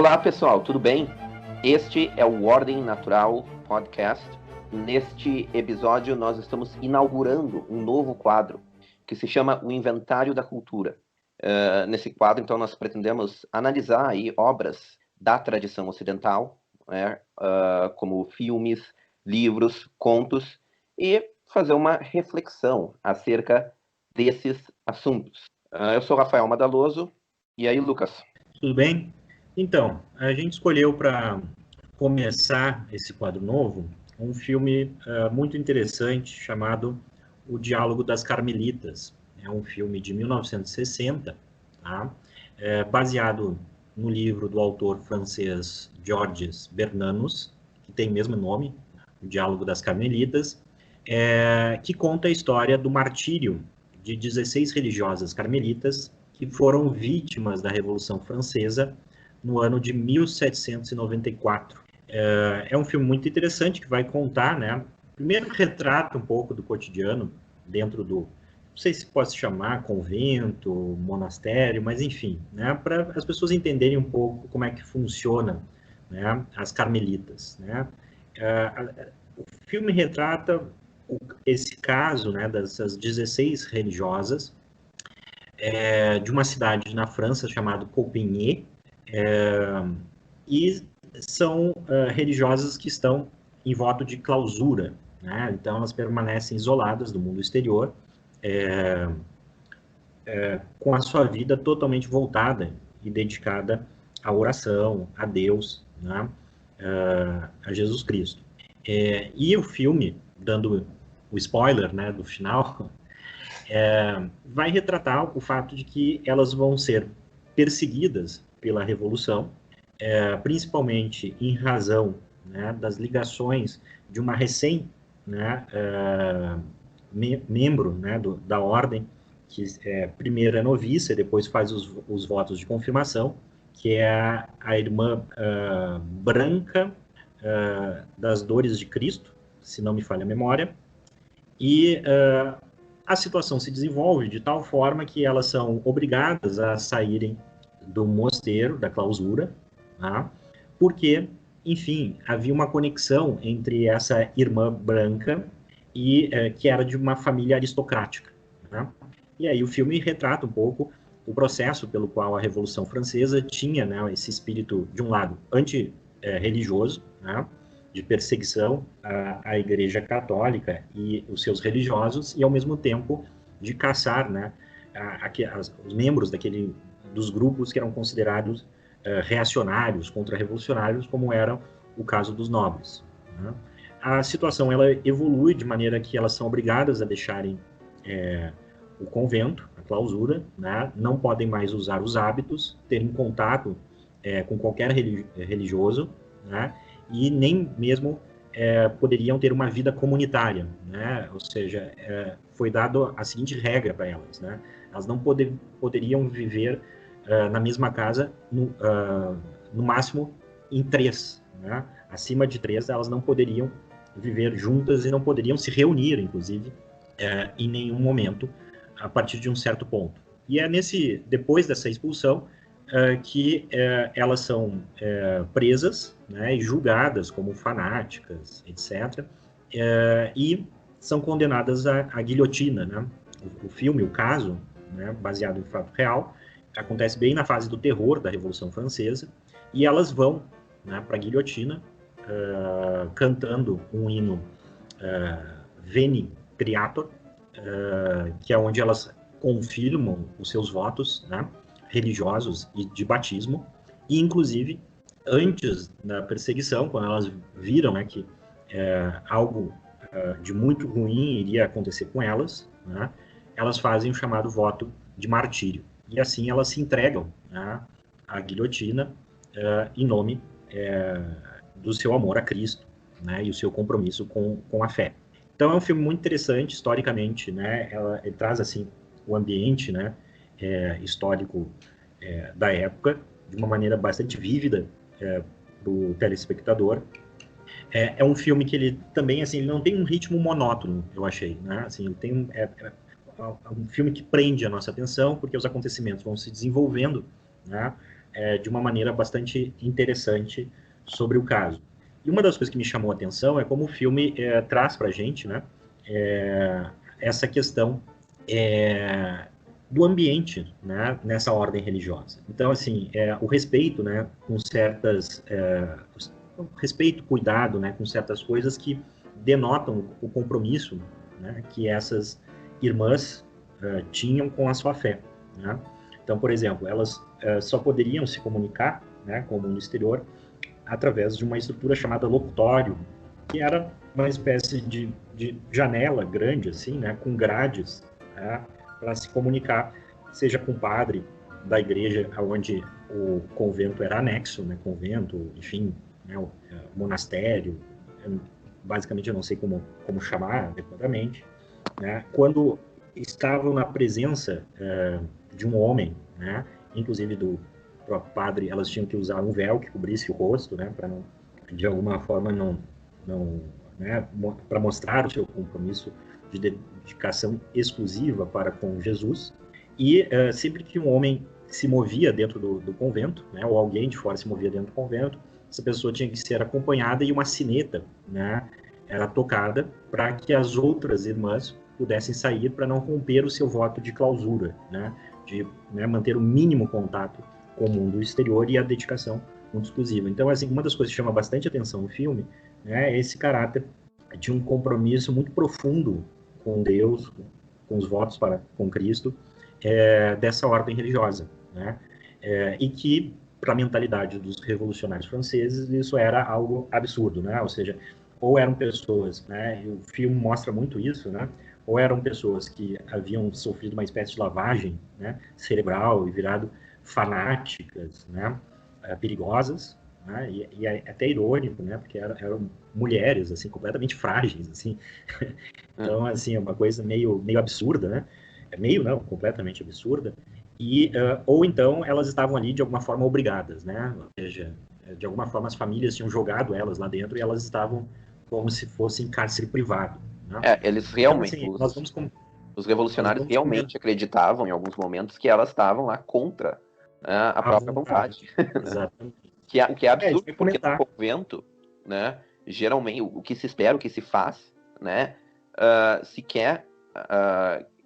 Olá pessoal, tudo bem? Este é o Ordem Natural Podcast. Neste episódio nós estamos inaugurando um novo quadro que se chama O Inventário da Cultura. Nesse quadro, então, nós pretendemos analisar aí obras da tradição ocidental, né, como filmes, livros, contos, e fazer uma reflexão acerca desses assuntos. Eu sou Rafael Madaloso, e aí, Lucas? Tudo bem? Então, a gente escolheu para começar esse quadro novo um filme muito interessante chamado O Diálogo das Carmelitas. É um filme de 1960, tá? Baseado no livro do autor francês Georges Bernanos, que tem o mesmo nome, O Diálogo das Carmelitas, que conta a história do martírio de 16 religiosas carmelitas que foram vítimas da Revolução Francesa no ano de 1794. É um filme muito interessante que vai contar, né? Primeiro retrata um pouco do cotidiano dentro do, não sei se pode se chamar convento, monastério, mas enfim, né? Para as pessoas entenderem um pouco como é que funciona, né? As carmelitas, né? O filme retrata esse caso, né? Dessas 16 religiosas de uma cidade na França chamada Compiègne, e são religiosas que estão em voto de clausura, né? Então elas permanecem isoladas do mundo exterior, com a sua vida totalmente voltada e dedicada à oração, a Deus, né? A Jesus Cristo. E o filme, dando o spoiler, né, do final, vai retratar o fato de que elas vão ser perseguidas pela Revolução, principalmente em razão, né, das ligações de uma né, membro, né, da ordem, que primeiro é noviça e depois faz os votos de confirmação, que é a irmã Branca das Dores de Cristo, se não me falha a memória, e a situação se desenvolve de tal forma que elas são obrigadas a saírem do mosteiro, da clausura, tá? Porque, enfim, havia uma conexão entre essa irmã branca e que era de uma família aristocrática, né? E aí o filme retrata um pouco o processo pelo qual a Revolução Francesa tinha, né, esse espírito, de um lado, anti-religioso, né, de perseguição à Igreja Católica e os seus religiosos, e ao mesmo tempo de caçar, né, os membros dos grupos que eram considerados reacionários, contra-revolucionários, como era o caso dos nobres, né? A situação ela evolui de maneira que elas são obrigadas a deixarem o convento, a clausura, né? Não podem mais usar os hábitos, terem contato com qualquer religioso, né? E nem mesmo poderiam ter uma vida comunitária, né? Ou seja, foi dado a seguinte regra para elas, né? Elas não poderiam viver na mesma casa, no máximo em 3, né? Acima de 3, elas não poderiam viver juntas e não poderiam se reunir, inclusive, em nenhum momento, a partir de um certo ponto. E é depois dessa expulsão, que elas são presas, né, e julgadas como fanáticas, etc., e são condenadas à guilhotina, né? O filme, o caso, né, baseado em fato real, acontece bem na fase do terror da Revolução Francesa, e elas vão, né, para a guilhotina, cantando um hino Veni Creator, que é onde elas confirmam os seus votos, né, religiosos e de batismo, e inclusive antes da perseguição, quando elas viram, né, que algo de muito ruim iria acontecer com elas, né, elas fazem o chamado voto de martírio, e assim elas se entregam, né, à guilhotina em nome do seu amor a Cristo, né, e o seu compromisso com a fé. Então é um filme muito interessante historicamente, né? Ele traz assim o ambiente, né, histórico da época de uma maneira bastante vívida para o telespectador. É um filme que ele também assim, ele não tem um ritmo monótono, eu achei, né? Assim, ele tem um filme que prende a nossa atenção porque os acontecimentos vão se desenvolvendo, né, de uma maneira bastante interessante sobre o caso. E uma das coisas que me chamou a atenção é como o filme traz para a gente, né, essa questão do ambiente, né, nessa ordem religiosa. Então, assim, o respeito, né, com certas... respeito, cuidado, né, com certas coisas que denotam o compromisso, né, que essas irmãs tinham com a sua fé, né? Então, por exemplo, elas só poderiam se comunicar, né, com o mundo exterior através de uma estrutura chamada locutório, que era uma espécie de janela grande, assim, né, com grades, né, para se comunicar, seja com o padre da igreja onde o convento era anexo, né, convento, enfim, né, o monastério, basicamente eu não sei como chamar adequadamente, né, quando estavam na presença de um homem, né, inclusive do próprio padre, elas tinham que usar um véu que cobrisse o rosto, né, para não, de alguma forma, não né, para mostrar o seu compromisso de dedicação exclusiva para com Jesus. E sempre que um homem se movia dentro do convento, né, ou alguém de fora se movia dentro do convento, essa pessoa tinha que ser acompanhada e uma sineta, né, era tocada para que as outras irmãs pudessem sair para não romper o seu voto de clausura, né, de, né, manter o mínimo contato com o mundo exterior e a dedicação muito exclusiva. Então, assim, uma das coisas que chama bastante atenção no filme, né, é esse caráter de um compromisso muito profundo com Deus, com os votos com Cristo, dessa ordem religiosa, né? E que, para a mentalidade dos revolucionários franceses, isso era algo absurdo, né? Ou seja, ou eram pessoas, né? E o filme mostra muito isso, né? Ou eram pessoas que haviam sofrido uma espécie de lavagem, né, cerebral e virado fanáticas, né, perigosas, né? E é até irônico, né? Porque eram mulheres assim completamente frágeis, assim. Então, assim, é uma coisa meio absurda, né? Meio não, completamente absurda. E ou então elas estavam ali de alguma forma obrigadas, né? Ou seja, de alguma forma as famílias tinham jogado elas lá dentro e elas estavam como se fossem cárcere privado, né? Eles Então, realmente, assim, os revolucionários realmente acreditavam em alguns momentos que elas estavam lá contra, né, a própria vontade. Exatamente. O que é absurdo, porque no comentar. convento, né, geralmente o que se espera, o que se faz, né, se quer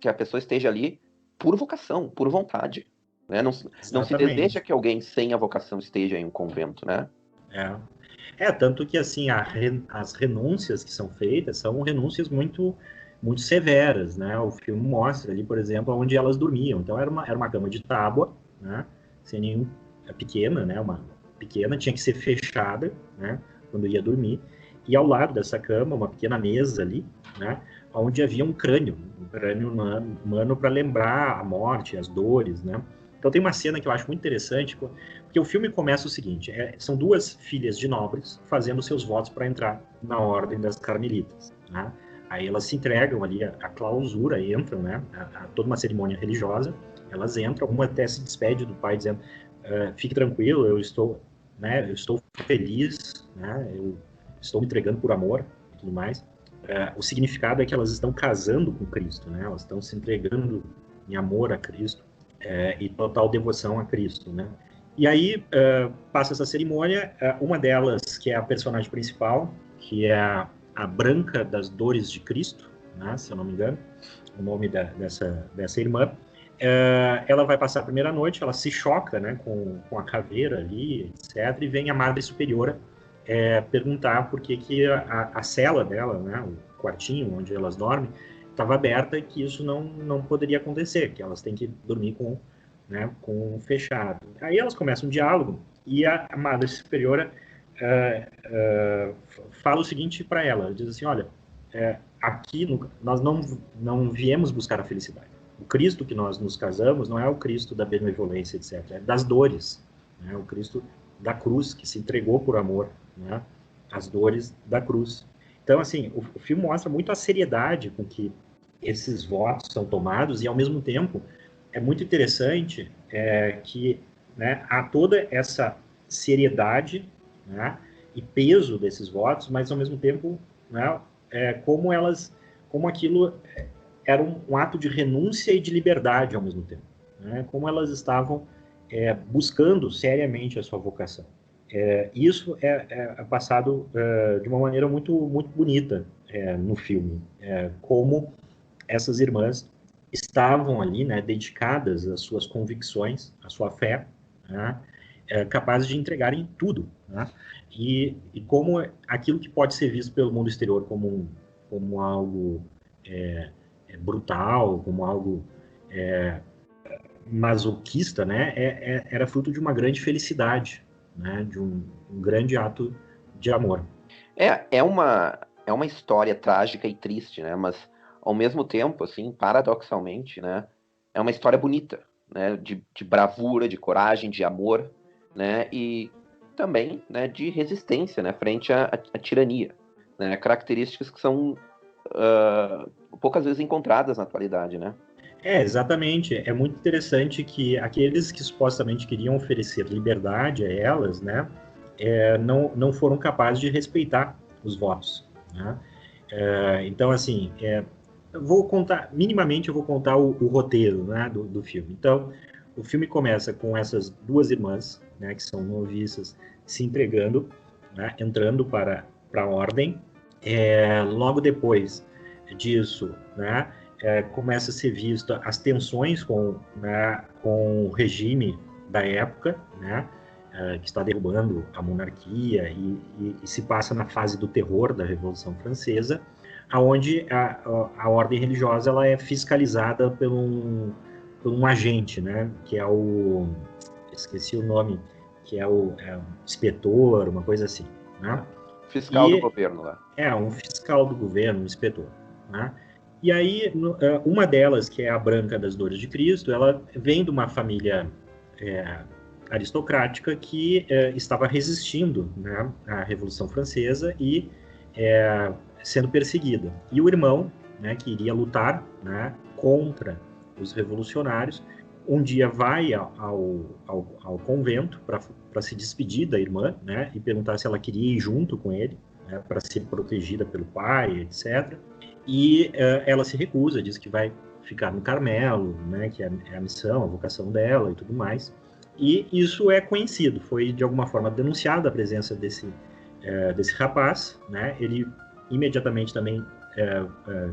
que a pessoa esteja ali por vocação, por vontade. Né? Não se deseja que alguém sem a vocação esteja em um convento, né? Tanto que assim as renúncias que são feitas são renúncias muito severas, né? O filme mostra ali, por exemplo, onde elas dormiam. Então era uma cama de tábua, né? Sem nenhum pequena, né? Uma pequena tinha que ser fechada, né? Quando ia dormir. E ao lado dessa cama uma pequena mesa ali, né? Onde havia um crânio humano para lembrar a morte, as dores, né? Então tem uma cena que eu acho muito interessante, porque o filme começa o seguinte, são duas filhas de nobres fazendo seus votos para entrar na ordem das carmelitas, né? Aí elas se entregam ali a clausura, entram, né? A toda uma cerimônia religiosa, elas entram, uma até se despede do pai dizendo, fique tranquilo, eu estou feliz, né? Eu estou me entregando por amor e tudo mais. O significado é que elas estão casando com Cristo, né? Elas estão se entregando em amor a Cristo. E total devoção a Cristo, né? E aí passa essa cerimônia, uma delas, que é a personagem principal, que é a Branca das Dores de Cristo, né, se eu não me engano, o nome dessa irmã, ela vai passar a primeira noite, ela se choca, né, com a caveira ali, etc., e vem a Madre Superiora perguntar por que a cela dela, né, o quartinho onde elas dormem, estava aberta e que isso não poderia acontecer, que elas têm que dormir com fechado. Aí elas começam um diálogo e a Madre Superiora fala o seguinte para ela, diz assim, olha, aqui nós não viemos buscar a felicidade. O Cristo que nós nos casamos não é o Cristo da benevolência, etc., é das dores, né? O Cristo da cruz, que se entregou por amor, né? As dores da cruz. Então, assim, o filme mostra muito a seriedade com que esses votos são tomados e, ao mesmo tempo, é muito interessante que, né, há toda essa seriedade, né, e peso desses votos, mas, ao mesmo tempo, né, como aquilo era um ato de renúncia e de liberdade ao mesmo tempo. Né, como elas estavam buscando seriamente a sua vocação. Isso é passado de uma maneira muito, muito bonita no filme, como essas irmãs estavam ali, né, dedicadas às suas convicções, à sua fé, né, capazes de entregarem tudo, né, e como aquilo que pode ser visto pelo mundo exterior como algo brutal, como algo masoquista, né, era fruto de uma grande felicidade, né, de um grande ato de amor. É uma história trágica e triste, né? Mas ao mesmo tempo, assim, paradoxalmente, né? É uma história bonita, né? De bravura, de coragem, de amor, né? E também, né? De resistência, né? Frente à tirania, né? Características que são poucas vezes encontradas na atualidade, né? Exatamente. É muito interessante que aqueles que supostamente queriam oferecer liberdade a elas, né, não foram capazes de respeitar os votos, né? Então, assim, minimamente eu vou contar o roteiro, né, do filme. Então, o filme começa com essas duas irmãs, né, que são noviças, se entregando, né, entrando para a ordem. Logo depois disso, né, começa a ser visto as tensões né, com o regime da época, né, que está derrubando a monarquia e se passa na fase do terror da Revolução Francesa, aonde a ordem religiosa ela é fiscalizada por um agente, né, que é esqueci o nome, que é o inspetor, uma coisa assim, né? Fiscal do E governo lá. um fiscal do governo, um inspetor, né? E aí, uma delas, que é a Branca das Dores de Cristo, ela vem de uma família aristocrática que estava resistindo, né, à Revolução Francesa e sendo perseguida. E o irmão, né, que iria lutar, né, contra os revolucionários, um dia vai ao convento para se despedir da irmã, né, e perguntar se ela queria ir junto com ele, né, para ser protegida pelo pai, etc. E ela se recusa, diz que vai ficar no Carmelo, né, que é a missão, a vocação dela e tudo mais. E isso é conhecido, foi de alguma forma denunciada a presença desse rapaz, né? Ele imediatamente também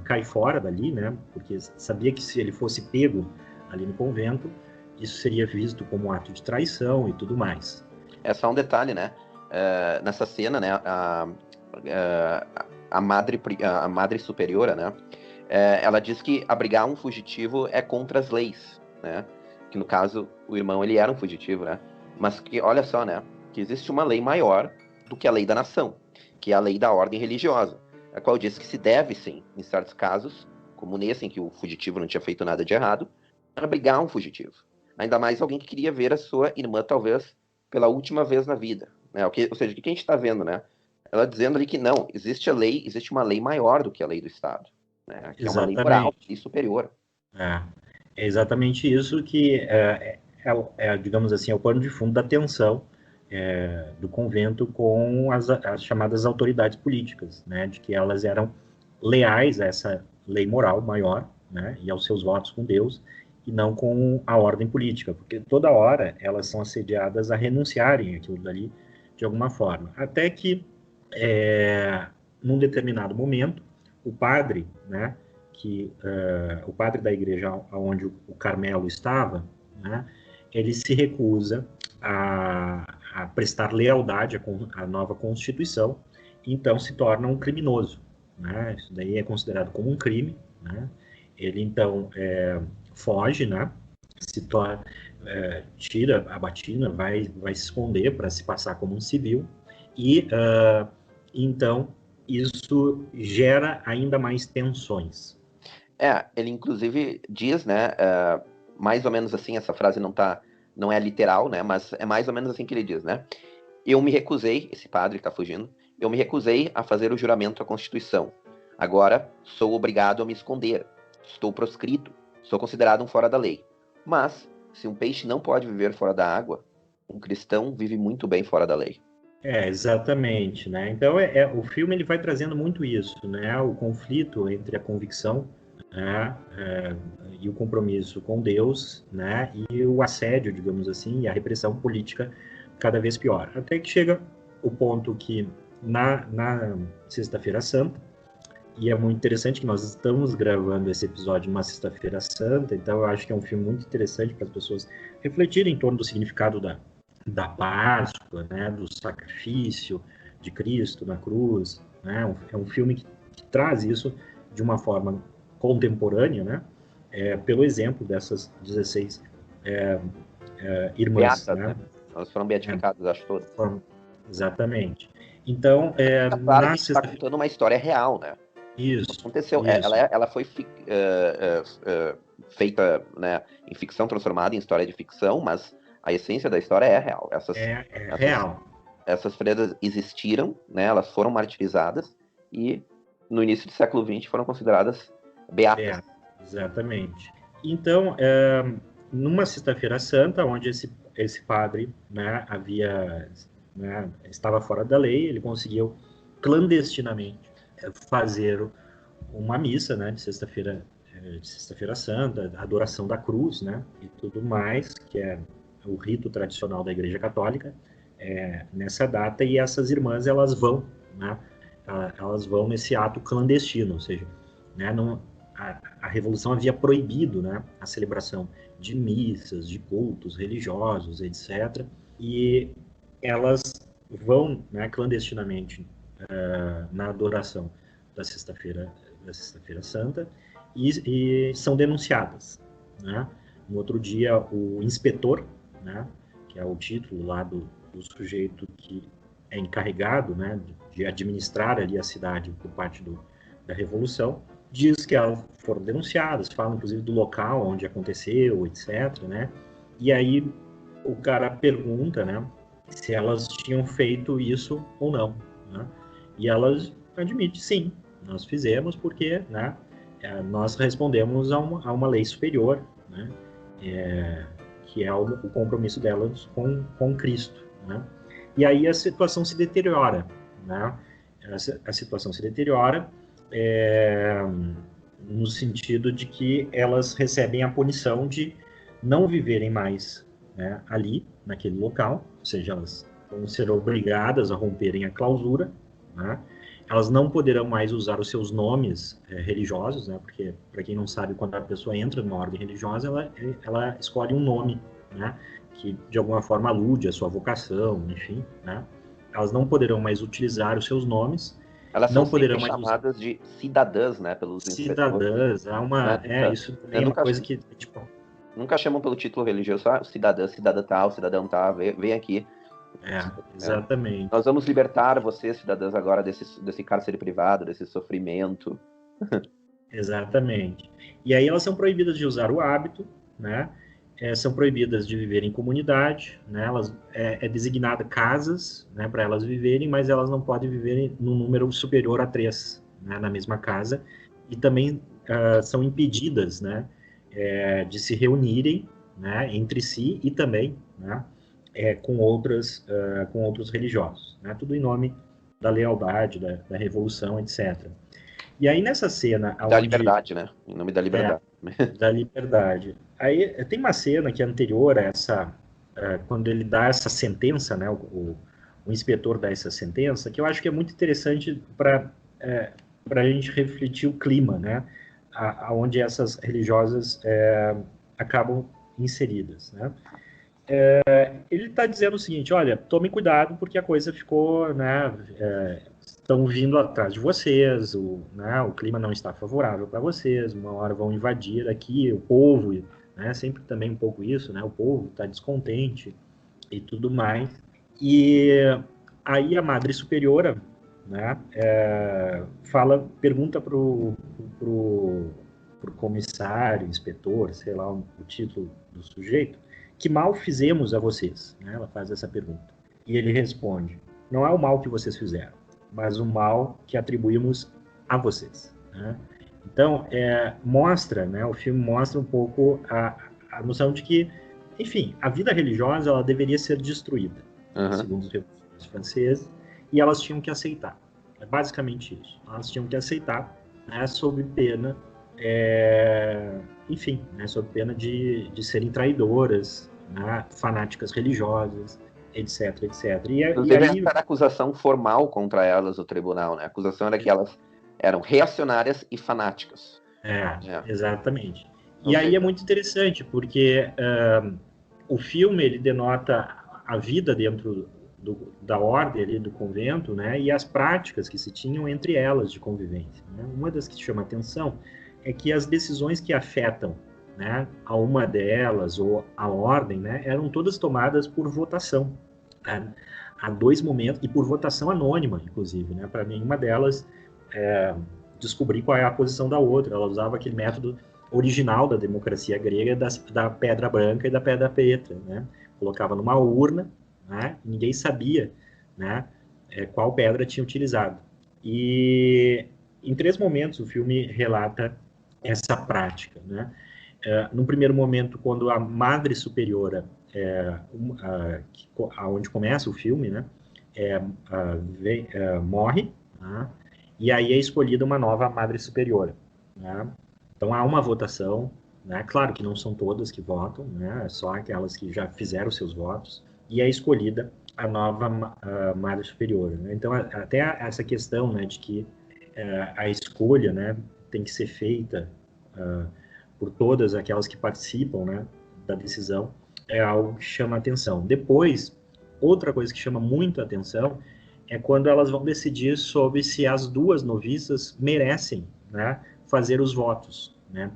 cai fora dali, né? Porque sabia que se ele fosse pego ali no convento, isso seria visto como um ato de traição e tudo mais. É só um detalhe, né? Nessa cena, né? A madre superiora, né? Ela diz que abrigar um fugitivo é contra as leis, né? Que no caso o irmão ele era um fugitivo, né? Mas que olha só, né? Que existe uma lei maior do que a lei da nação, que é a lei da ordem religiosa, a qual diz que se deve, sim, em certos casos, como nesse em que o fugitivo não tinha feito nada de errado, abrigar um fugitivo. Ainda mais alguém que queria ver a sua irmã talvez pela última vez na vida, né? Ou seja, o que a gente está vendo, né? Ela dizendo ali que não, existe uma lei maior do que a lei do Estado, né? Que é uma lei moral Exatamente. e superior. É exatamente isso que digamos assim, é o pano de fundo da tensão do convento com as chamadas autoridades políticas, né, de que elas eram leais a essa lei moral maior, né, e aos seus votos com Deus, e não com a ordem política, porque toda hora elas são assediadas a renunciarem aquilo dali de alguma forma, até que num determinado momento o padre, né, o padre da igreja onde o Carmelo estava, né, ele se recusa a prestar lealdade à nova Constituição, então se torna um criminoso, né? Isso daí é considerado como um crime, né? Ele então foge, né? Tira a batina, vai se esconder para se passar como um civil e então isso gera ainda mais tensões. Ele inclusive diz, né, mais ou menos assim, essa frase não é literal, né, mas é mais ou menos assim que ele diz, né? Eu me recusei, esse padre que está fugindo, eu me recusei a fazer o juramento à Constituição. Agora sou obrigado a me esconder. Estou proscrito. Sou considerado um fora da lei. Mas, se um peixe não pode viver fora da água, um cristão vive muito bem fora da lei. Exatamente, né? Então o filme ele vai trazendo muito isso, né? O conflito entre a convicção né, e o compromisso com Deus, né, e o assédio, digamos assim, e a repressão política cada vez pior. Até que chega o ponto que na Sexta-feira Santa, e é muito interessante que nós estamos gravando esse episódio numa Sexta-feira Santa, então eu acho que é um filme muito interessante para as pessoas refletirem em torno do significado da Páscoa, né, do sacrifício de Cristo na cruz, né, é um filme que traz isso de uma forma contemporânea, né, pelo exemplo dessas 16 irmãs, Beatas, né, né? Elas foram beatificadas, acho, todas. exatamente. Então, É claro que na a gente está sexta... contando uma história real, né? Isso, Aconteceu. isso. Ela foi feita, né, em ficção, transformada em história de ficção, mas a essência da história é real. É Essas, real. essas freiras existiram, né? Elas foram martirizadas e no início do século XX foram consideradas beatas. Exatamente. Então, numa Sexta-feira Santa, onde esse padre, né, estava fora da lei, ele conseguiu clandestinamente fazer uma missa, né, de Sexta-feira Santa, adoração da cruz, né, e tudo mais, que é o rito tradicional da Igreja Católica, nessa data, e essas irmãs, né, elas vão nesse ato clandestino, ou seja, né, não, a Revolução havia proibido, né, a celebração de missas, de cultos religiosos, etc. E elas vão, né, clandestinamente na adoração da Sexta-feira Santa e são denunciadas, né? No outro dia, o inspetor, né, que é o título lá do sujeito que é encarregado, né, de administrar ali a cidade por parte da Revolução, diz que elas foram denunciadas, falam inclusive do local onde aconteceu, etc, né? E aí o cara pergunta, né, se elas tinham feito isso ou não, né? E elas admitem, sim, nós fizemos porque, né, nós respondemos a uma lei superior, né, que é o compromisso delas com Cristo, né? E aí a situação se deteriora, né? A situação se deteriora no sentido de que elas recebem a punição de não viverem mais, né, ali, naquele local, ou seja, elas vão ser obrigadas a romperem a clausura, né? Elas não poderão mais usar os seus nomes religiosos, né? Porque, para quem não sabe, quando a pessoa entra numa ordem religiosa, ela escolhe um nome, né, que de alguma forma alude à sua vocação, enfim, né? Elas não poderão mais utilizar os seus nomes, Elas são não sempre poderão mais usar chamadas de cidadãs, né, pelos inspetores. cidadãs, Né? isso É, também é uma nunca, coisa que, tipo, nunca chamam pelo título religioso, cidadã, cidadã tal, cidadão tal, vem aqui. É. exatamente, Nós vamos libertar vocês, cidadãs, agora desse cárcere privado, desse sofrimento. exatamente. E aí elas são proibidas de usar o hábito, né? São proibidas de viver em comunidade, né? Elas é designada casas, né, para elas viverem, mas elas não podem viver num número superior a 3, né, na mesma casa. E também são impedidas, né, de se reunirem, né, entre si e também, né, com outros religiosos, né? Tudo em nome da lealdade, da revolução, etc. E aí nessa cena Da onde liberdade, né? Em nome da é, liberdade. da liberdade. Aí tem uma cena que é anterior a essa, quando ele dá essa sentença, né, o inspetor dá essa sentença, que eu acho que é muito interessante para a gente refletir o clima, né, aonde essas religiosas acabam inseridas, né. Ele está dizendo o seguinte: olha, tomem cuidado porque a coisa ficou, né, estão vindo atrás de vocês, né, o clima não está favorável para vocês, uma hora vão invadir aqui o povo, né, sempre também um pouco isso, né, o povo está descontente e tudo mais. E aí a Madre Superiora, né, pergunta pro comissário, inspetor, sei lá o título do sujeito, que mal fizemos a vocês? Né? Ela faz essa pergunta. E ele responde: não é o mal que vocês fizeram, mas o mal que atribuímos a vocês. Né? Então, mostra, né, o filme mostra um pouco a noção de que, enfim, a vida religiosa ela deveria ser destruída, né, segundo os revolucionários franceses, e elas tinham que aceitar. É basicamente isso. Elas tinham que aceitar, né, sob pena enfim, né, sob pena de serem traidoras, né, fanáticas religiosas, etc, etc. E Inclusive, aí, essa era a acusação formal contra elas do tribunal, né? A acusação era que elas eram reacionárias e fanáticas. exatamente. Ou E aí é seja, muito interessante, porque o filme ele denota a vida dentro da ordem ali do convento, né, e as práticas que se tinham entre elas de convivência, né? Uma das que chama atenção é que as decisões que afetam, né, a uma delas ou a ordem, né, eram todas tomadas por votação, né? Há dois momentos, e por votação anônima, inclusive, né? Para nenhuma delas descobrir qual é a posição da outra. Ela usava aquele método original da democracia grega da pedra branca e da pedra preta, né? Colocava numa urna, né? E ninguém sabia, né, qual pedra tinha utilizado. E em 3 momentos o filme relata essa prática, né? Num primeiro momento, quando a Madre Superiora, onde começa o filme, né, morre, né, e aí é escolhida uma nova Madre Superiora, né? Então há uma votação, né? Claro que não são todas que votam, né? Só aquelas que já fizeram seus votos, e é escolhida a nova Madre Superiora, né? Então até essa questão, né, de que a escolha, né, tem que ser feita por todas aquelas que participam, né, da decisão, é algo que chama atenção. Depois, outra coisa que chama muito atenção é quando elas vão decidir sobre se as duas noviças merecem, né, fazer os votos, né,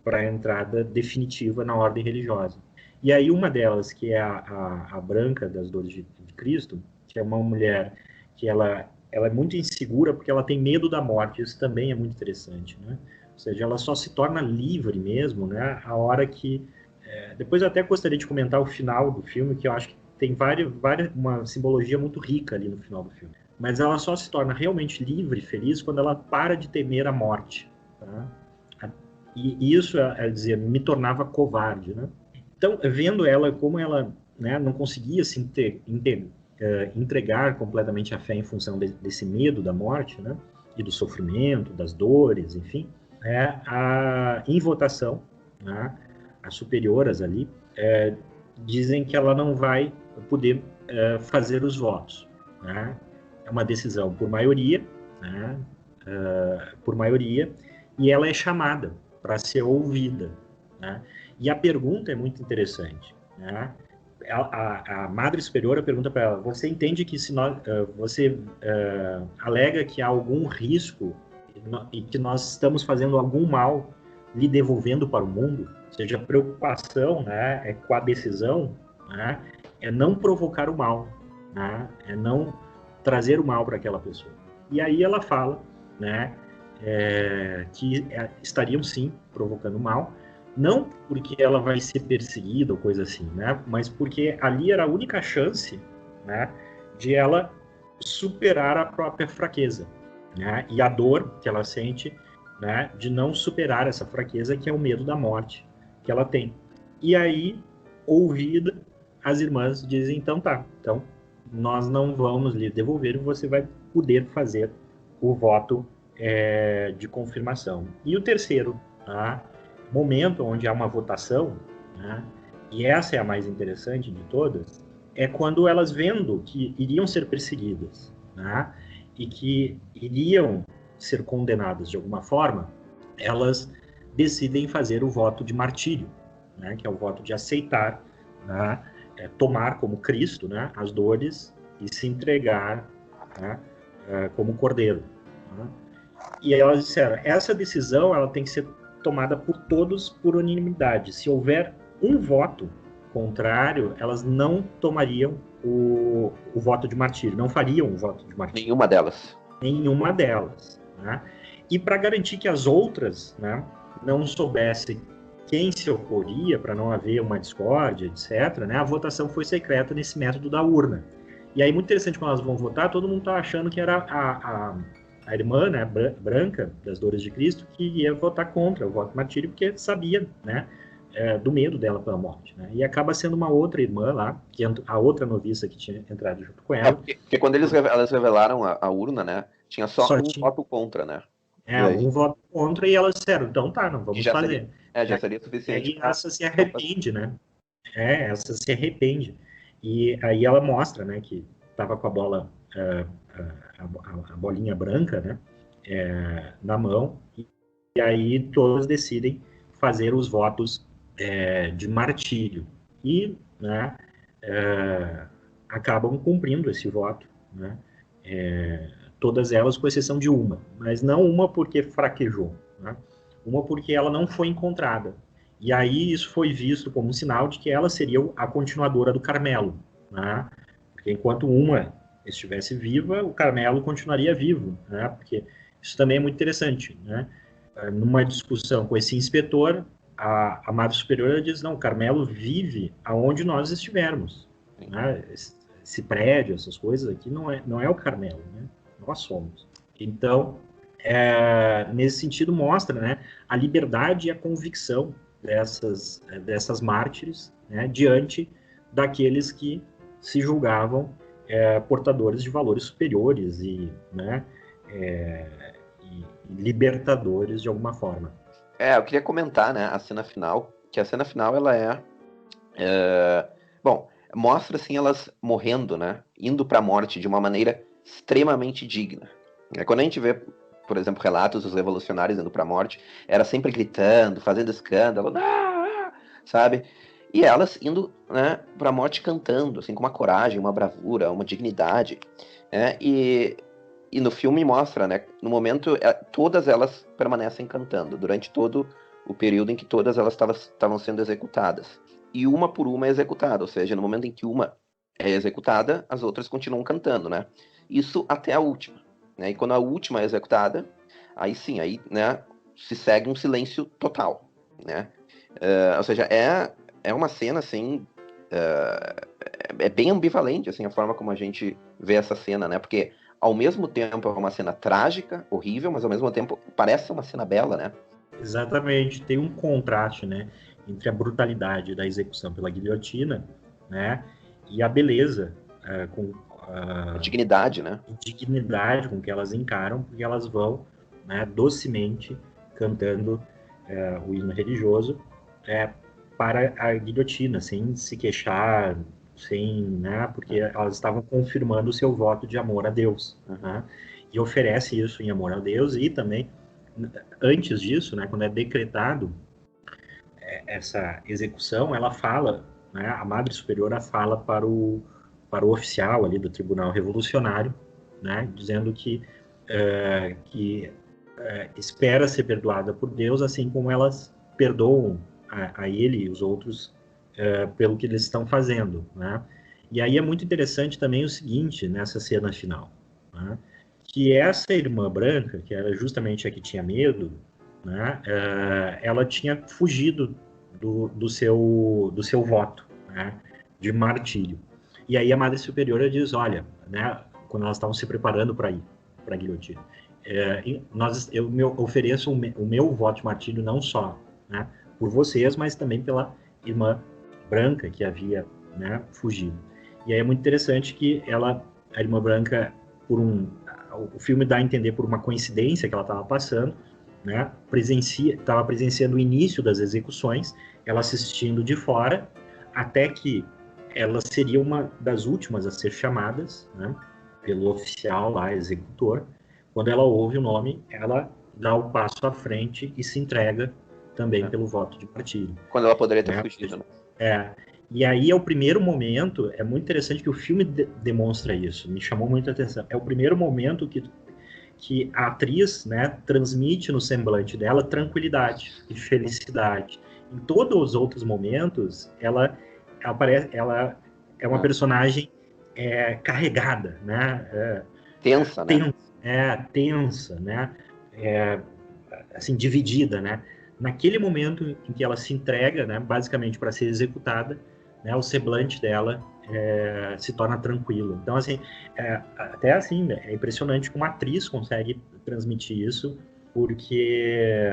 para a entrada definitiva na ordem religiosa. E aí uma delas, que é a Branca das Dores de Cristo, que é uma mulher que ela é muito insegura porque ela tem medo da morte. Isso também é muito interessante, né? Ou seja, ela só se torna livre mesmo, né, a hora que... depois eu até gostaria de comentar o final do filme, que eu acho que tem uma simbologia muito rica ali no final do filme. Mas ela só se torna realmente livre e feliz quando ela para de temer a morte. Tá? E isso, é dizer, me tornava covarde, né? Então, vendo ela como ela, né, não conseguia se entregar completamente à fé em função desse medo da morte, né, e do sofrimento, das dores, enfim, em votação, né, as superioras ali dizem que ela não vai poder fazer os votos, né? É uma decisão por maioria, né, e ela é chamada para ser ouvida, né? E a pergunta é muito interessante, né? A Madre Superiora pergunta para ela: você entende que se nós, você alega que há algum risco e que nós estamos fazendo algum mal lhe devolvendo para o mundo? Ou seja, a preocupação, né, com a decisão, né, é não provocar o mal, né, é não trazer o mal para aquela pessoa. E aí ela fala, né, que estariam sim provocando mal, não porque ela vai ser perseguida ou coisa assim, né, mas porque ali era a única chance, né, de ela superar a própria fraqueza, né, e a dor que ela sente, né, de não superar essa fraqueza, que é o medo da morte que ela tem. E aí, ouvida, as irmãs dizem: então tá, então nós não vamos lhe devolver e você vai poder fazer o voto de confirmação. E o terceiro, tá, momento onde há uma votação, né, e essa é a mais interessante de todas, é quando elas, vendo que iriam ser perseguidas, né, e que iriam ser condenadas de alguma forma, elas decidem fazer o voto de martírio, né, que é o voto de aceitar, né, tomar como Cristo, né, as dores e se entregar, né, como cordeiro. Né? E elas disseram: essa decisão ela tem que ser tomada por todos por unanimidade. Se houver um voto contrário, elas não tomariam o voto de martírio, não fariam o voto de martírio. Nenhuma delas. Nenhuma delas. Né? E para garantir que as outras, né, não soubessem quem se oporia, para não haver uma discórdia, etc., né, a votação foi secreta nesse método da urna. E aí, muito interessante, quando elas vão votar, todo mundo está achando que era a irmã, né, Branca, das Dores de Cristo, que ia votar contra o voto martírio, porque sabia, né, do medo dela pela morte. Né? E acaba sendo uma outra irmã lá, que a outra noviça que tinha entrado junto com ela. Porque quando elas revelaram a urna, né, tinha só um voto contra, né? Um voto contra e elas disseram, então tá, não vamos fazer. Já seria suficiente. E essa se arrepende, né? Essa se arrepende. E aí ela mostra, né, que estava com a bola, a bolinha branca, né, na mão, e aí todos decidem fazer os votos de martírio. E, né, acabam cumprindo esse voto, né, todas elas, com exceção de uma, mas não uma porque fraquejou, né, uma porque ela não foi encontrada. E aí isso foi visto como um sinal de que ela seria a continuadora do Carmelo, né? Porque enquanto uma estivesse viva, o Carmelo continuaria vivo, né? Porque isso também é muito interessante, né? Numa discussão com esse inspetor, a Madre Superiora diz, não, o Carmelo vive aonde nós estivermos, né? Esse prédio, essas coisas aqui, não é o Carmelo, né? Nós somos. Então, nesse sentido, mostra, né, a liberdade e a convicção dessas mártires, né, diante daqueles que se julgavam portadores de valores superiores né, e libertadores de alguma forma. Eu queria comentar, né, a cena final, que a cena final ela bom, mostra assim elas morrendo, né, indo para a morte de uma maneira extremamente digna. Quando a gente vê, por exemplo, relatos dos revolucionários indo para a morte, era sempre gritando, fazendo escândalo, sabe? E elas indo, né, para a morte cantando, assim, com uma coragem, uma bravura, uma dignidade, né? E no filme mostra, né, no momento, todas elas permanecem cantando, durante todo o período em que todas elas estavam sendo executadas. E uma por uma é executada, ou seja, no momento em que uma é executada, as outras continuam cantando, né? Isso até a última, né? E quando a última é executada, aí sim, aí, né, se segue um silêncio total, né? Ou seja, é uma cena, assim, é bem ambivalente, assim, a forma como a gente vê essa cena, né? Porque, ao mesmo tempo, é uma cena trágica, horrível, mas, ao mesmo tempo, parece uma cena bela, né? Exatamente. Tem um contraste, né, entre a brutalidade da execução pela guilhotina, né, e a beleza A dignidade, né? dignidade com que elas encaram, porque elas vão, né, docemente cantando o hino religioso para a guilhotina, sem se queixar, né, porque elas estavam confirmando o seu voto de amor a Deus, né, e oferece isso em amor a Deus. E também, antes disso, né, quando é decretado essa execução, ela fala, né, a Madre Superiora fala para o oficial ali do Tribunal Revolucionário, né, dizendo que espera ser perdoada por Deus, assim como elas perdoam a ele e os outros pelo que eles estão fazendo, né? E aí é muito interessante também o seguinte, nessa cena final, né, que essa irmã branca, que era justamente a que tinha medo, né, ela tinha fugido do seu voto, né, de martírio. E aí a Madre Superiora diz, olha, né, quando elas estavam se preparando para ir para a guilhotina, eu me ofereço o meu voto de martírio não só, né, por vocês, mas também pela irmã branca que havia, né, fugido. E aí é muito interessante que a irmã branca, o filme dá a entender por uma coincidência que ela estava passando, né, estava presenciando o início das execuções, ela assistindo de fora, até que ela seria uma das últimas a ser chamadas, né, pelo oficial lá, executor. Quando ela ouve o nome, ela dá o passo à frente e se entrega também pelo voto de martírio. Quando ela poderia ter fugido, né? E aí é o primeiro momento, é muito interessante que o filme demonstra isso, me chamou muita atenção. É o primeiro momento que a atriz, né, transmite no semblante dela tranquilidade e felicidade. Em todos os outros momentos, ela é uma personagem carregada, né? Tensa, né? Tensa, né? Assim, dividida, né? Naquele momento em que ela se entrega, né, basicamente para ser executada, né, o semblante dela se torna tranquilo. Então, assim, até assim, né, é impressionante como a atriz consegue transmitir isso, porque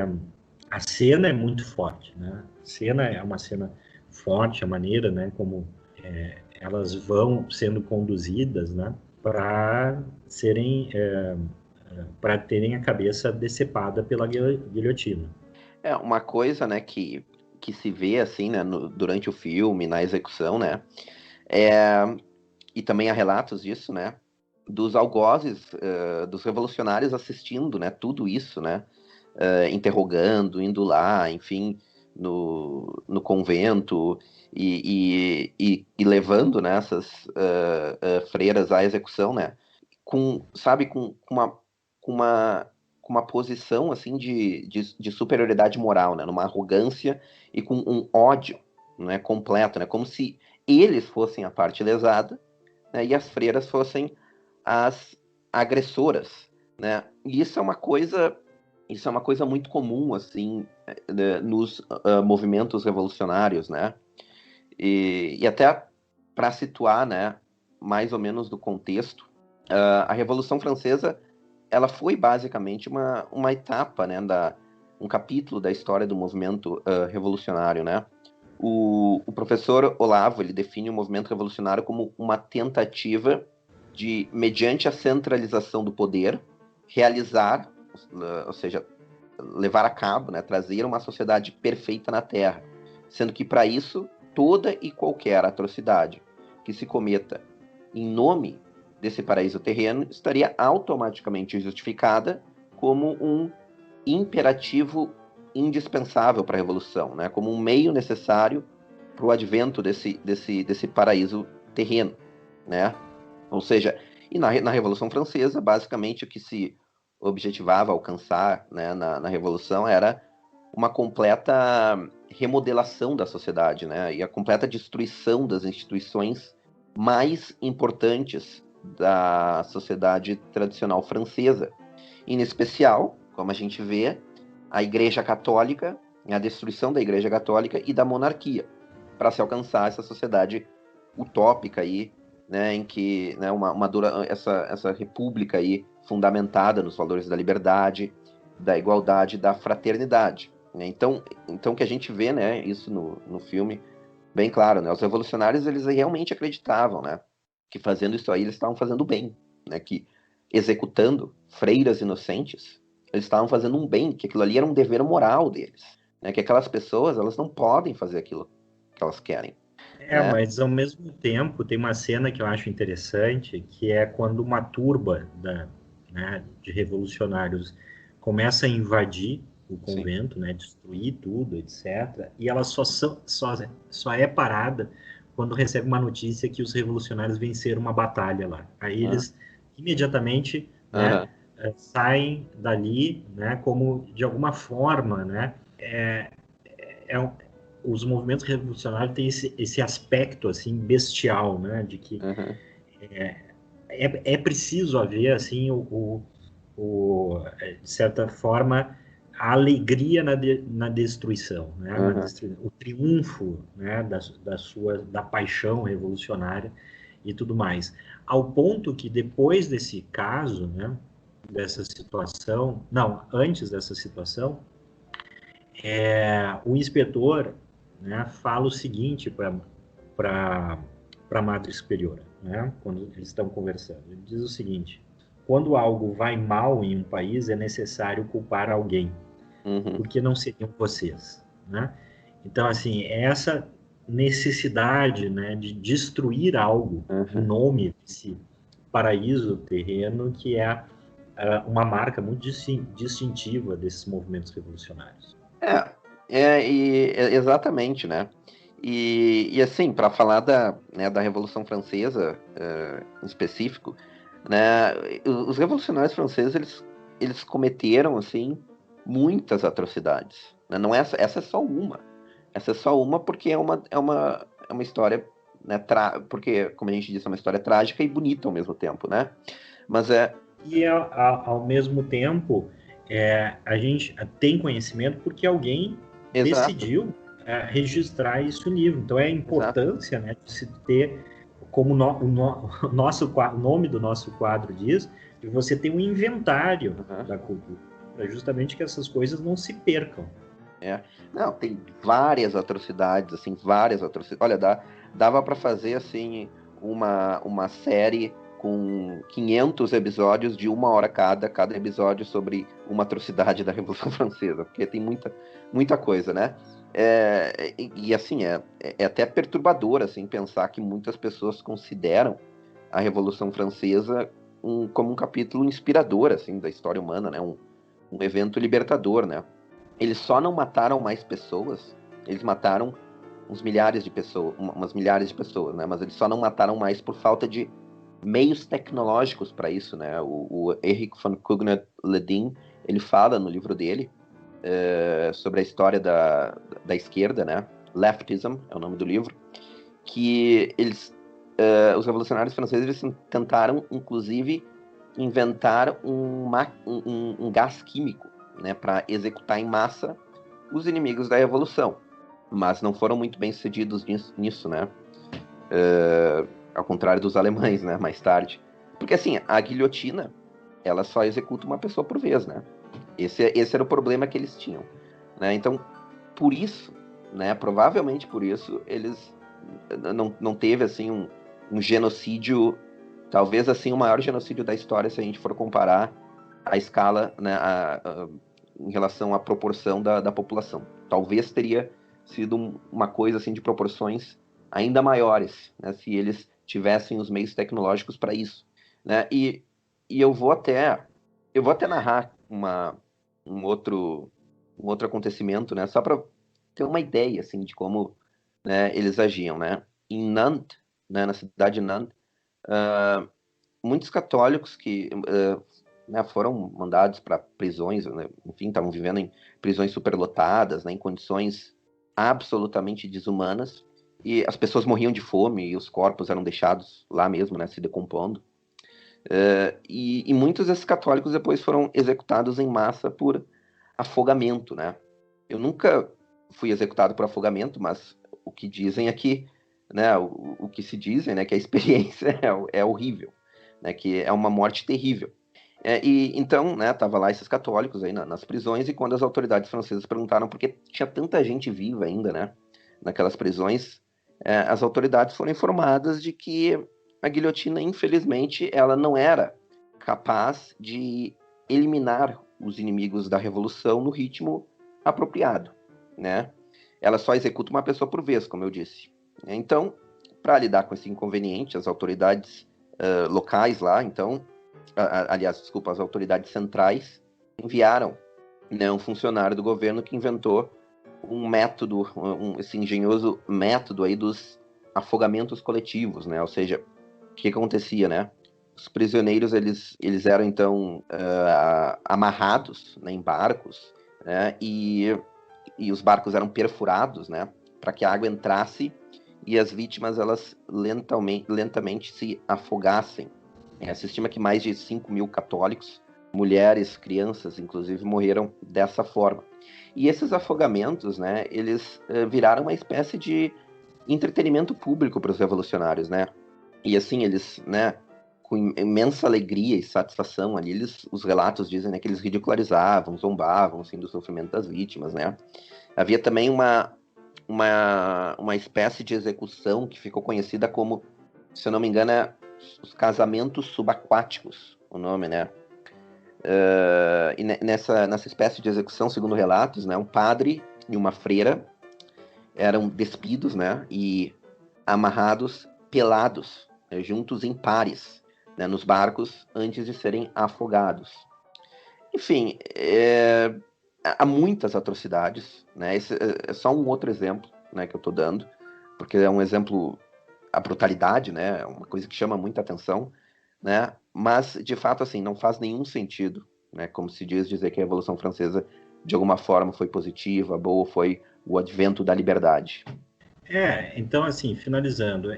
a cena é muito forte, né? A cena é uma cena forte, a maneira, né, como elas vão sendo conduzidas, né, para serem para terem a cabeça decepada pela guilhotina. É uma coisa, né, que se vê assim, né, durante o filme, na execução, né, e também há relatos disso, né, dos algozes, dos revolucionários assistindo, né, tudo isso, né, interrogando, indo lá, enfim, no convento e levando, né, essas freiras à execução, né, sabe, com uma posição assim de superioridade moral, né, numa arrogância e com um ódio, né, completo, né, como se eles fossem a parte lesada, né, e as freiras fossem as agressoras, né? E isso é uma coisa muito comum assim, né, nos movimentos revolucionários, né? E até para situar, né, mais ou menos do contexto, a Revolução Francesa ela foi basicamente uma etapa, né, um capítulo da história do movimento revolucionário, né? O professor Olavo ele define o movimento revolucionário como uma tentativa de, mediante a centralização do poder, realizar, ou seja, levar a cabo, né, trazer uma sociedade perfeita na Terra, sendo que para isso toda e qualquer atrocidade que se cometa em nome desse paraíso terreno estaria automaticamente justificada como um imperativo indispensável para a revolução, né? Como um meio necessário para o advento desse paraíso terreno, né? Ou seja, e na Revolução Francesa, basicamente o que se objetivava alcançar, né, na Revolução era uma completa remodelação da sociedade, né? E a completa destruição das instituições mais importantes da sociedade tradicional francesa. Em especial, como a gente vê, a Igreja Católica, a destruição da Igreja Católica e da monarquia, para se alcançar essa sociedade utópica aí, né, em que, né, essa república aí fundamentada nos valores da liberdade, da igualdade, da fraternidade, né? Então que a gente vê, né, isso no filme bem claro, né? Os revolucionários eles realmente acreditavam, né, que fazendo isso aí eles estavam fazendo bem, né, que executando freiras inocentes eles estavam fazendo um bem, que aquilo ali era um dever moral deles, né? Que aquelas pessoas elas não podem fazer aquilo que elas querem, né? Mas ao mesmo tempo tem uma cena que eu acho interessante, que é quando uma turba né, de revolucionários começa a invadir o Sim. convento, né, destruir tudo, etc. E ela só é parada quando recebe uma notícia que os revolucionários venceram uma batalha lá. Aí eles imediatamente, né, Uhum. saem dali, né, como de alguma forma, né, os movimentos revolucionários têm esse aspecto assim bestial, né, de que Uhum. é preciso haver assim de certa forma a alegria na destruição, né, Uhum. o triunfo, né, da paixão revolucionária e tudo mais, ao ponto que depois desse caso, né, dessa situação, não, antes dessa situação, o inspetor, né, fala o seguinte para a Madre Superiora, né, quando eles estão conversando. Ele diz o seguinte: quando algo vai mal em um país, é necessário culpar alguém, Uhum. porque não seriam vocês, né? Então, assim, essa necessidade, né, de destruir algo em Uhum. nome desse paraíso terreno que é uma marca muito distintiva desses movimentos revolucionários. Exatamente, né? E assim, para falar da Revolução Francesa, em específico, né, os revolucionários franceses, eles cometeram, assim, muitas atrocidades, né? Não é essa é só uma. Essa é só uma porque é uma história, né, porque, como a gente disse, é uma história trágica e bonita ao mesmo tempo, né? Mas E ao mesmo tempo, a gente tem conhecimento porque alguém exato, decidiu registrar isso no livro. Então é a exato. importância, né, de se ter, como o nome do nosso quadro diz, de você ter um inventário Uhum. da cultura, para justamente que essas coisas não se percam. É. Não, tem várias atrocidades, assim, várias atrocidades. Olha, dava para fazer, assim, uma série com 500 episódios de 1 hora cada episódio sobre uma atrocidade da Revolução Francesa, porque tem muita coisa, né? Assim, é até perturbador, assim, pensar que muitas pessoas consideram a Revolução Francesa como um capítulo inspirador, assim, da história humana, né? Um evento libertador, né? Eles só não mataram mais pessoas, eles mataram umas milhares de pessoas, né? Mas eles só não mataram mais por falta de meios tecnológicos para isso, né? O Erich von Kugnert-Ledin, ele fala no livro dele sobre a história da esquerda, né? Leftism é o nome do livro, que os revolucionários franceses tentaram, inclusive, inventar um gás químico, né? Para executar em massa os inimigos da revolução, mas não foram muito bem sucedidos nisso, né? Ao contrário dos alemães, né? Mais tarde. Porque, assim, a guilhotina, ela só executa uma pessoa por vez, né? Esse era o problema que eles tinham, né? Então, por isso, né? Provavelmente por isso, eles não teve, assim, um genocídio, talvez, assim, o maior genocídio da história, se a gente for comparar a escala, né? Em relação à proporção da população. Talvez teria sido uma coisa, assim, de proporções ainda maiores, né? Se eles tivessem os meios tecnológicos para isso, né? E eu vou até narrar um outro acontecimento, né? Só para ter uma ideia, assim, de como, né, eles agiam, né? Em Nantes, né, na cidade de Nantes, muitos católicos que né, foram mandados para prisões, né? Enfim, estavam vivendo em prisões superlotadas, né, em condições absolutamente desumanas, e as pessoas morriam de fome e os corpos eram deixados lá mesmo, né, se decompondo. E muitos desses católicos depois foram executados em massa por afogamento, né? Eu nunca fui executado por afogamento, mas o que dizem é que, né, o que se dizem, né, que a experiência é horrível, né, que é uma morte terrível. E então, né, tava lá esses católicos aí nas prisões, e quando as autoridades francesas perguntaram por que tinha tanta gente viva ainda, né, naquelas prisões, as autoridades foram informadas de que a guilhotina, infelizmente, ela não era capaz de eliminar os inimigos da revolução no ritmo apropriado, né? Ela só executa uma pessoa por vez, como eu disse. Então, para lidar com esse inconveniente, as autoridades locais lá, então, aliás, desculpa, as autoridades centrais enviaram, né, um funcionário do governo que inventou um método, esse engenhoso método aí dos afogamentos coletivos, né? Ou seja, o que acontecia, né? Os prisioneiros, eles eram, então, amarrados, né, em barcos, né? E os barcos eram perfurados, né? Para que a água entrasse e as vítimas, elas lentamente se afogassem. Se estima que mais de 5.000 católicos, mulheres, crianças, inclusive, morreram dessa forma. E esses afogamentos, né, eles viraram uma espécie de entretenimento público para os revolucionários, né? E assim, eles, né, com imensa alegria e satisfação ali, os relatos dizem, né, que eles ridicularizavam, zombavam, assim, do sofrimento das vítimas, né? Havia também uma espécie de execução que ficou conhecida como, se eu não me engano, os casamentos subaquáticos, o nome, né? E nessa espécie de execução, segundo relatos, né, um padre e uma freira eram despidos, né, e amarrados, pelados, né, juntos em pares, né, nos barcos antes de serem afogados. Enfim, há muitas atrocidades, né? Esse é só um outro exemplo, né, que eu estou dando, porque é um exemplo, a brutalidade, né, é uma coisa que chama muita atenção, né? Mas, de fato, assim, não faz nenhum sentido, né? Como se dizer que a Revolução Francesa, de alguma forma, foi positiva, boa, foi o advento da liberdade. Então, assim, finalizando,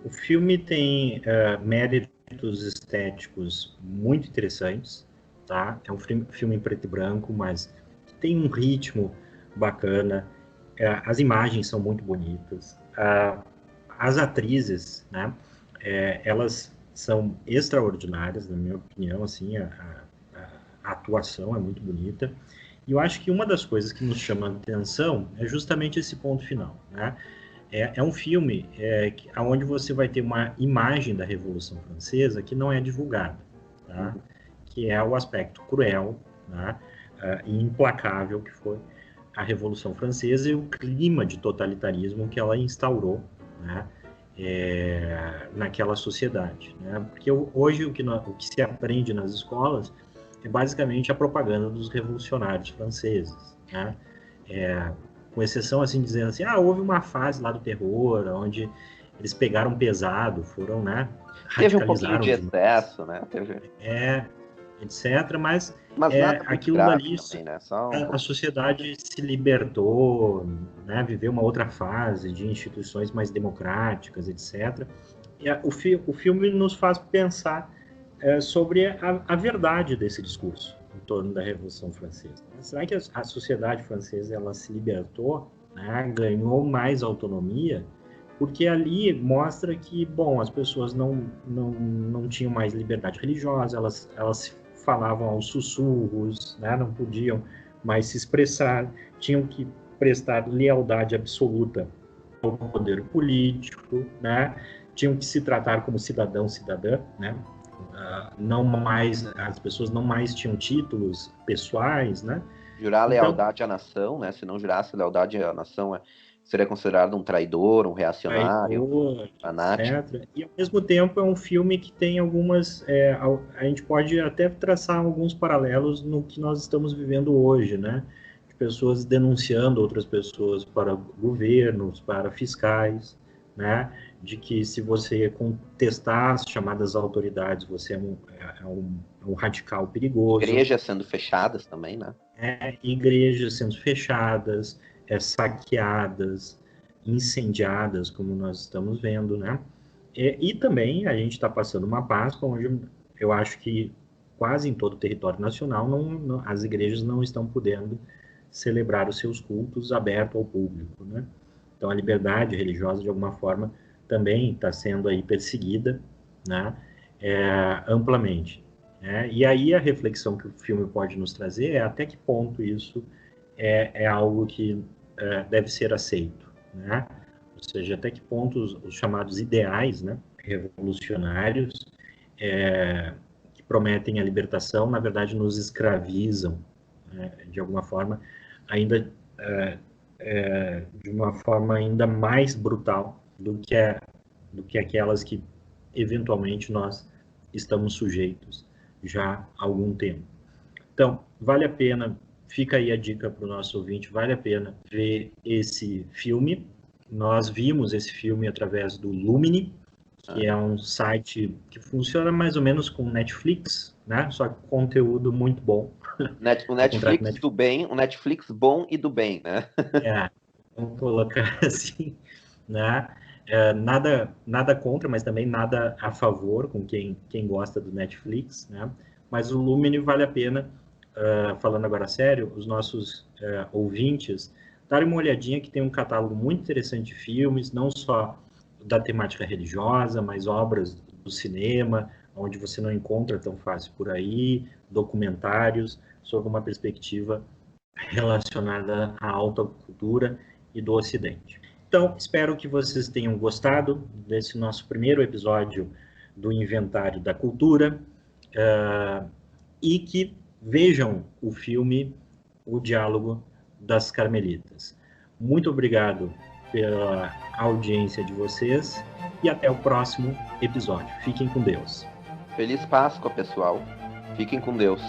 o filme tem méritos estéticos muito interessantes, tá? É um filme em preto e branco, mas tem um ritmo bacana, as imagens são muito bonitas, as atrizes, né? Elas são extraordinárias, na minha opinião, assim, a atuação é muito bonita. E eu acho que uma das coisas que nos chama a atenção é justamente esse ponto final, né? É um filme onde você vai ter uma imagem da Revolução Francesa que não é divulgada, tá? Que é o aspecto cruel, né? E implacável que foi a Revolução Francesa e o clima de totalitarismo que ela instaurou, né? Naquela sociedade, né? Porque hoje o que se aprende nas escolas é basicamente a propaganda dos revolucionários franceses, né? Com exceção, assim, dizendo assim, houve uma fase lá do terror, onde eles pegaram pesado, foram, né, Teve um pouquinho radicalizaram de demais, excesso, né? etc. Mas nada muito aquilo grave dali, também, né? Só a sociedade se libertou, né, viveu uma outra fase de instituições mais democráticas, etc. E o filme nos faz pensar sobre a verdade desse discurso em torno da Revolução Francesa. Será que a sociedade francesa ela se libertou, né, ganhou mais autonomia? Porque ali mostra que, bom, as pessoas não tinham mais liberdade religiosa, elas falavam aos sussurros, né, não podiam mais se expressar, tinham que prestar lealdade absoluta ao poder político, né, tinham que se tratar como cidadã, né, não mais, as pessoas não mais tinham títulos pessoais, né? jurar Então, lealdade à nação, né? Se não jurasse lealdade à nação, seria considerado um traidor, um reacionário, traidor, fanático. etc. E ao mesmo tempo é um filme que tem algumas, a gente pode até traçar alguns paralelos no que nós estamos vivendo hoje, né? De pessoas denunciando outras pessoas para governos, para fiscais, né? De que se você contestar as chamadas autoridades, você é um radical perigoso. Igrejas sendo fechadas também, né? Igrejas sendo fechadas, saqueadas, incendiadas, como nós estamos vendo, né? E também a gente está passando uma Páscoa onde eu acho que quase em todo o território nacional as igrejas não estão podendo celebrar os seus cultos abertos ao público, né? Então a liberdade religiosa de alguma forma também está sendo aí perseguida, né? Amplamente. E aí a reflexão que o filme pode nos trazer é até que ponto isso é algo que deve ser aceito, né? Ou seja, até que ponto os chamados ideais, né, revolucionários, que prometem a libertação, na verdade nos escravizam, né, de alguma forma, ainda de uma forma ainda mais brutal do que aquelas que eventualmente nós estamos sujeitos já há algum tempo. Então, vale a pena, fica aí a dica para o nosso ouvinte, vale a pena ver esse filme. Nós vimos esse filme através do Lumini, que é um site que funciona mais ou menos com Netflix, né? Só que conteúdo muito bom. O Netflix do bem, o Netflix bom e do bem, né? Vamos colocar assim, né? Nada contra, mas também nada a favor com quem gosta do Netflix, né? Mas o Lumini vale a pena, falando agora sério, os nossos ouvintes darem uma olhadinha, que tem um catálogo muito interessante de filmes, não só da temática religiosa, mas obras do cinema, onde você não encontra tão fácil por aí, documentários sobre uma perspectiva relacionada à alta cultura e do Ocidente. Então, espero que vocês tenham gostado desse nosso primeiro episódio do Inventário da Cultura e que vejam o filme O Diálogo das Carmelitas. Muito obrigado pela audiência de vocês e até o próximo episódio. Fiquem com Deus. Feliz Páscoa, pessoal. Fiquem com Deus.